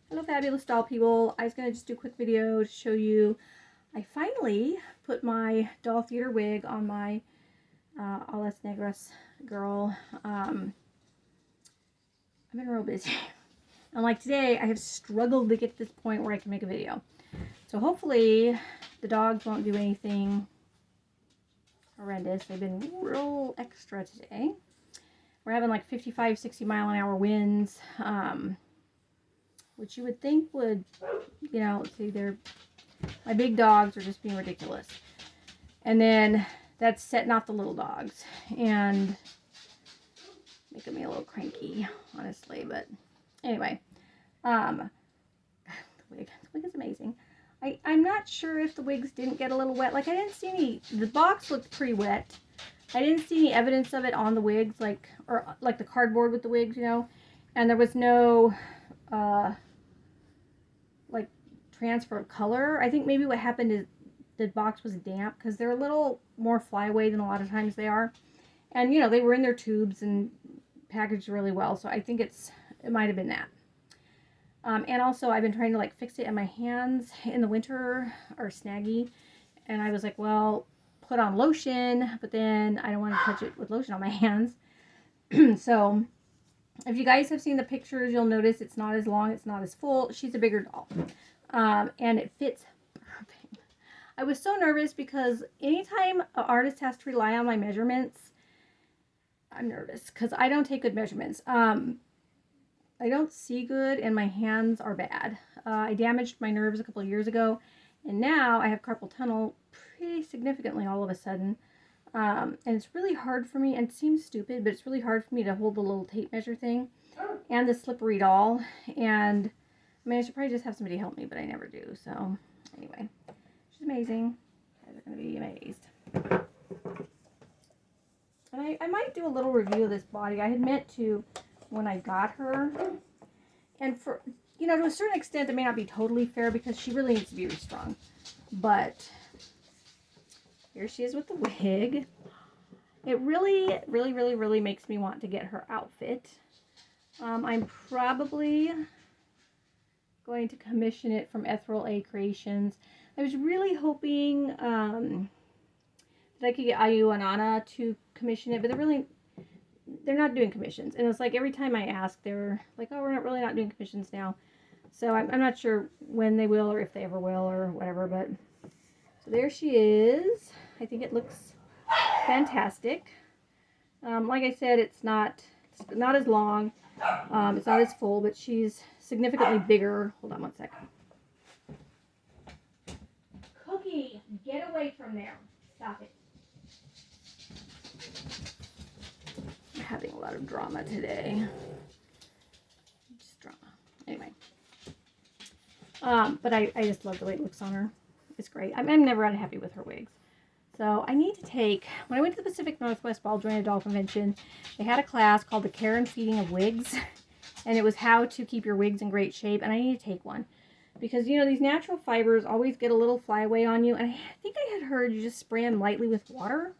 Hello fabulous doll people. I was going to just do a quick video to show you I finally put my doll theater wig on my Alas Negras girl. I've been real busy. And like today I have struggled to get to this point where I can make a video. So hopefully the dogs won't do anything horrendous. They've been real extra today. We're having like 55, 60 mile an hour winds. Which you would think would, you know, see, my big dogs are just being ridiculous. And then that's setting off the little dogs and making me a little cranky, honestly. But anyway, the wig is amazing. I'm not sure if the wigs didn't get a little wet. Like I didn't see any, the box looked pretty wet. I didn't see any evidence of it on the wigs, like the cardboard with the wigs, you know. And there was no, like transfer of color. I think maybe what happened is the box was damp because they're a little more flyaway than a lot of times they are. And you know, they were in their tubes and packaged really well. So I think it might have been that. And also I've been trying to like fix it, and my hands in the winter are snaggy. And I was like, well, put on lotion, but then I don't want to touch it with lotion on my hands. So if you guys have seen the pictures, you'll notice it's not as long, it's not as full. She's a bigger doll. And it fits perfect. I was so nervous because anytime an artist has to rely on my measurements, I'm nervous because I don't take good measurements. I don't see good and my hands are bad. I damaged my nerves a couple of years ago, and now I have carpal tunnel pretty significantly all of a sudden. And it's really hard for me, and it seems stupid, but it's really hard for me to hold the little tape measure thing and the slippery doll. And I mean, I should probably just have somebody help me, but I never do. So anyway, she's amazing. You guys are going to be amazed. And I might do a little review of this body. I had meant to when I got her. And for, you know, to a certain extent, it may not be totally fair because she really needs to be restrung. But here she is with the wig. It really, really, really, really makes me want to get her outfit. I'm probably going to commission it from Ethereal A Creations. I was really hoping that I could get Ayu and Anna to commission it, but they're not doing commissions. And it's like every time I ask, they're like, oh, we're not doing commissions now. So I'm not sure when they will or if they ever will or whatever, but so there she is. I think it looks fantastic. Like I said, it's not as long. It's not as full, but she's significantly bigger. Hold on one second. Cookie, get away from there. Stop it. I'm having a lot of drama today. Just drama. Anyway. But I just love the way it looks on her. It's great. I'm never unhappy with her wigs. So I need to take, when I went to the Pacific Northwest Ball Joint Doll Convention, they had a class called the Care and Feeding of Wigs. And it was how to keep your wigs in great shape. And I need to take one. Because, you know, these natural fibers always get a little flyaway on you. And I think I had heard you just spray them lightly with water.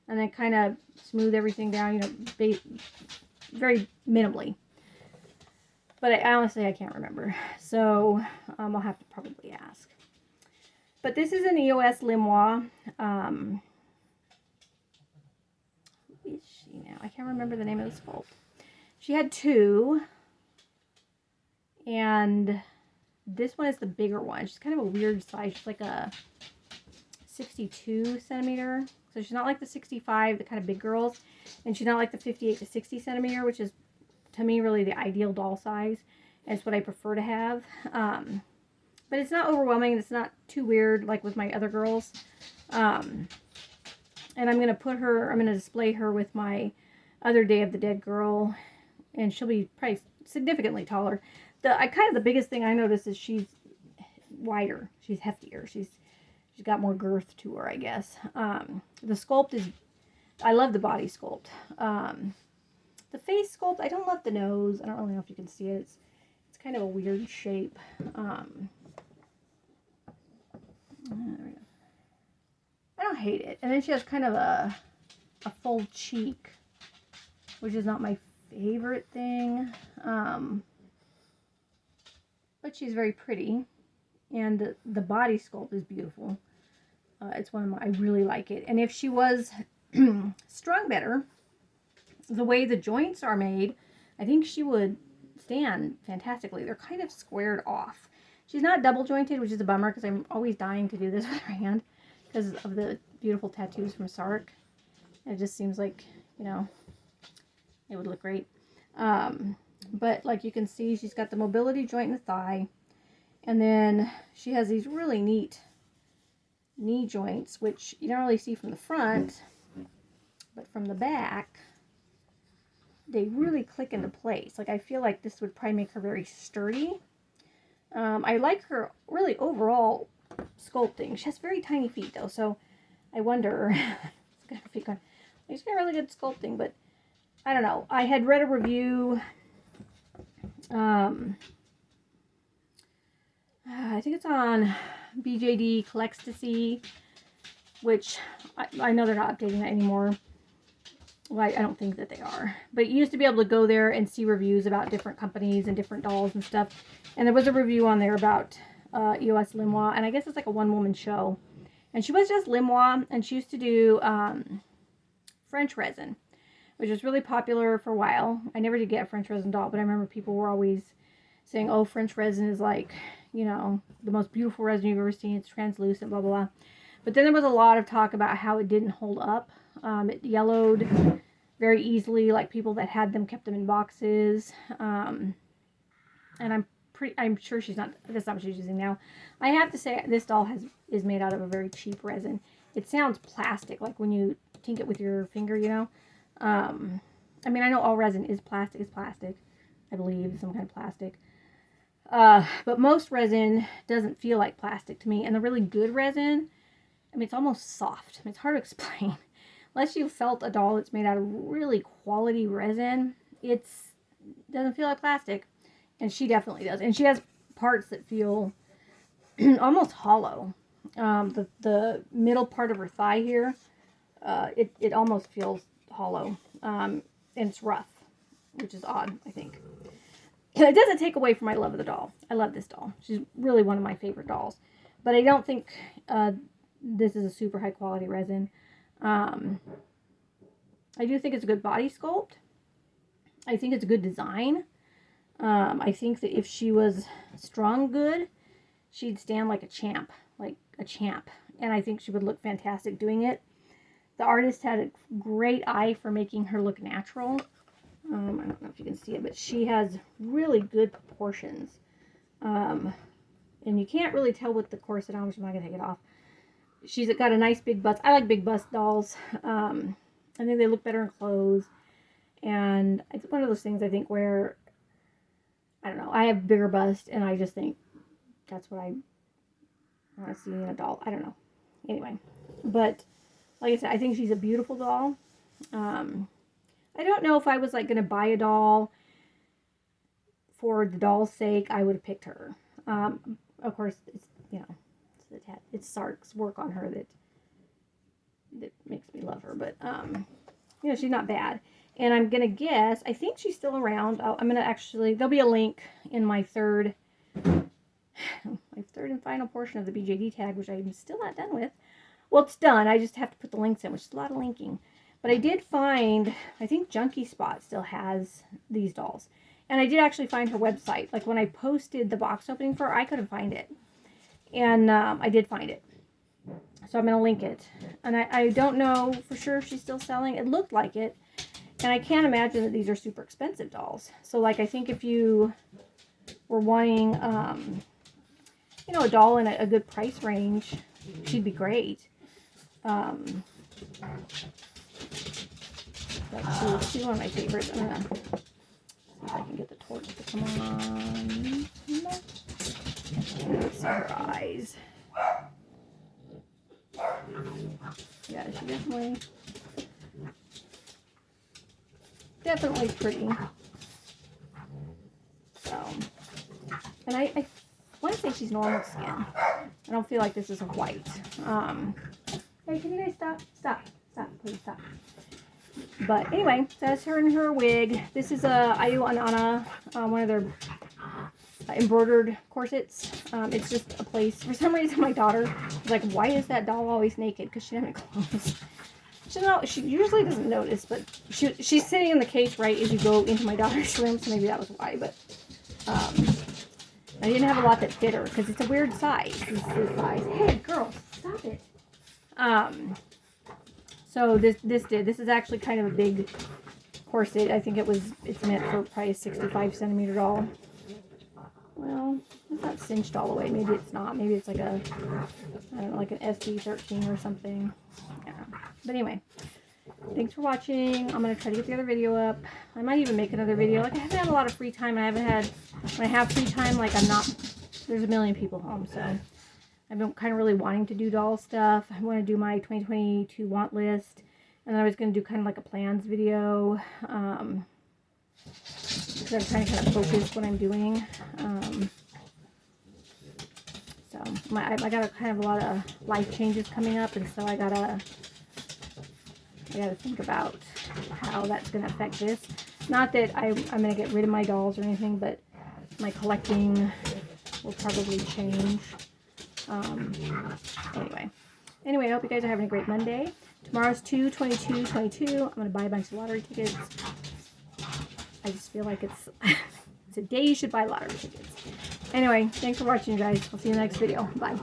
And then kind of smooth everything down, you know, very minimally. But I honestly can't remember. So I'll have to probably ask. But this is an EOS Limwha. Who is she now? I can't remember the name of the sculpt. She had two. And this one is the bigger one. She's kind of a weird size. She's like a 62 centimeter. So she's not like the 65, the kind of big girls. And she's not like the 58 to 60 centimeter, which is, to me, really the ideal doll size. And it's what I prefer to have. But it's not overwhelming. It's not too weird like with my other girls. And I'm going to display her with my other Day of the Dead girl. And she'll be probably significantly taller. The biggest thing I noticed is she's wider. She's heftier. She's got more girth to her, I guess. The sculpt is, I love the body sculpt. The face sculpt, I don't love the nose. I don't really know if you can see it. It's kind of a weird shape. There we go. I don't hate it. And then she has kind of a full cheek, which is not my favorite thing. But she's very pretty, and the body sculpt is beautiful. It's one of my, I really like it. And if she was strung better, the way the joints are made, I think she would stand fantastically. They're kind of squared off. She's not double jointed, which is a bummer because I'm always dying to do this with her hand because of the beautiful tattoos from Sark. It just seems like, you know, it would look great. But like you can see, she's got the mobility joint in the thigh. And then she has these really neat knee joints, which you don't really see from the front, but from the back, they really click into place. Like I feel like this would probably make her very sturdy. I like her really overall sculpting. She has very tiny feet though, so I wonder. She's got really good sculpting, but I don't know. I had read a review. I think it's on BJD Collectacy, which I know they're not updating that anymore. Well, I don't think that they are. But you used to be able to go there and see reviews about different companies and different dolls and stuff. And there was a review on there about EOS Limwha, and I guess it's like a one-woman show. And she was just Limwha, and she used to do French resin, which was really popular for a while. I never did get a French resin doll, but I remember people were always saying, oh, French resin is like, you know, the most beautiful resin you've ever seen. It's translucent, blah, blah, blah. But then there was a lot of talk about how it didn't hold up. It yellowed very easily, like people that had them kept them in boxes. And I'm sure that's not what she's using now. I have to say, this doll is made out of a very cheap resin. It sounds plastic, like when you tink it with your finger, you know. I mean, I know all resin is plastic, I believe, some kind of plastic. But most resin doesn't feel like plastic to me. And the really good resin, I mean, it's almost soft. I mean, it's hard to explain. Unless you felt a doll that's made out of really quality resin, it doesn't feel like plastic. And she definitely does. And she has parts that feel almost hollow. The middle part of her thigh here, it almost feels hollow. And it's rough, which is odd, I think. It doesn't take away from my love of the doll. I love this doll. She's really one of my favorite dolls. But I don't think this is a super high quality resin. I do think it's a good body sculpt. I think it's a good design. I think that if she was strung good, she'd stand like a champ. And I think she would look fantastic doing it. The artist had a great eye for making her look natural. I don't know if you can see it, but she has really good proportions. And you can't really tell with the corset on, which I'm not going to take it off. She's got a nice big bust. I like big bust dolls. I think they look better in clothes. And it's one of those things, I think, where, I don't know, I have bigger bust, and I just think that's what I want to see in a doll. I don't know. Anyway, but like I said, I think she's a beautiful doll. I don't know if I was like going to buy a doll for the doll's sake. I would have picked her. Of course, it's, you know, it's Sark's work on her that makes me love her. But you know, she's not bad. And I'm gonna guess, I think she's still around. I'm gonna actually, there'll be a link in my third and final portion of the BJD tag, which I'm still not done with. Well, it's done. I just have to put the links in, which is a lot of linking. But I did find, I think Junkie Spot still has these dolls. And I did actually find her website. Like when I posted the box opening for her, I couldn't find it. And I did find it. So I'm going to link it. And I don't know for sure if she's still selling. It looked like it. And I can't imagine that these are super expensive dolls. So like I think if you were wanting, you know, a doll in a good price range, she'd be great. But she's one of my favorites. I'm going to see if I can get the torch to come on. Let's see her eyes. Yeah, she definitely pretty. So, and I want to say she's normal skin. I don't feel like this is a white. Hey, can you guys stop, please stop. But anyway, that's her in her wig. This is Ayu and Anna, one of their embroidered corsets. It's just a place. For some reason, my daughter was like, "Why is that doll always naked?" Because she doesn't have clothes. She usually doesn't notice, but she's sitting in the case right as you go into my daughter's room, so maybe that was why. But I didn't have a lot that fit her because it's a weird size. This size. Hey, girl, stop it. So this is actually kind of a big corset. I think it's meant for probably a 65 centimeter doll. Well, it's not cinched all the way. Maybe it's not. Maybe it's like I don't know, like an SD13 or something. Yeah. But anyway, thanks for watching. I'm going to try to get the other video up. I might even make another video. Like, I haven't had a lot of free time. When I have free time, like, there's a million people home, so I've been kind of really wanting to do doll stuff. I want to do my 2022 want list, and then I was going to do kind of like a plans video, because I'm trying to kind of focus what I'm doing. So I got kind of a lot of life changes coming up, and so I gotta think about how that's gonna affect this. Not that I'm gonna get rid of my dolls or anything, but my collecting will probably change. Anyway, I hope you guys are having a great Monday. Tomorrow's 2/22/22. I'm gonna buy a bunch of lottery tickets. I just feel like it's a day you should buy lottery tickets. Anyway, thanks for watching, guys. I'll see you in the next video. Bye.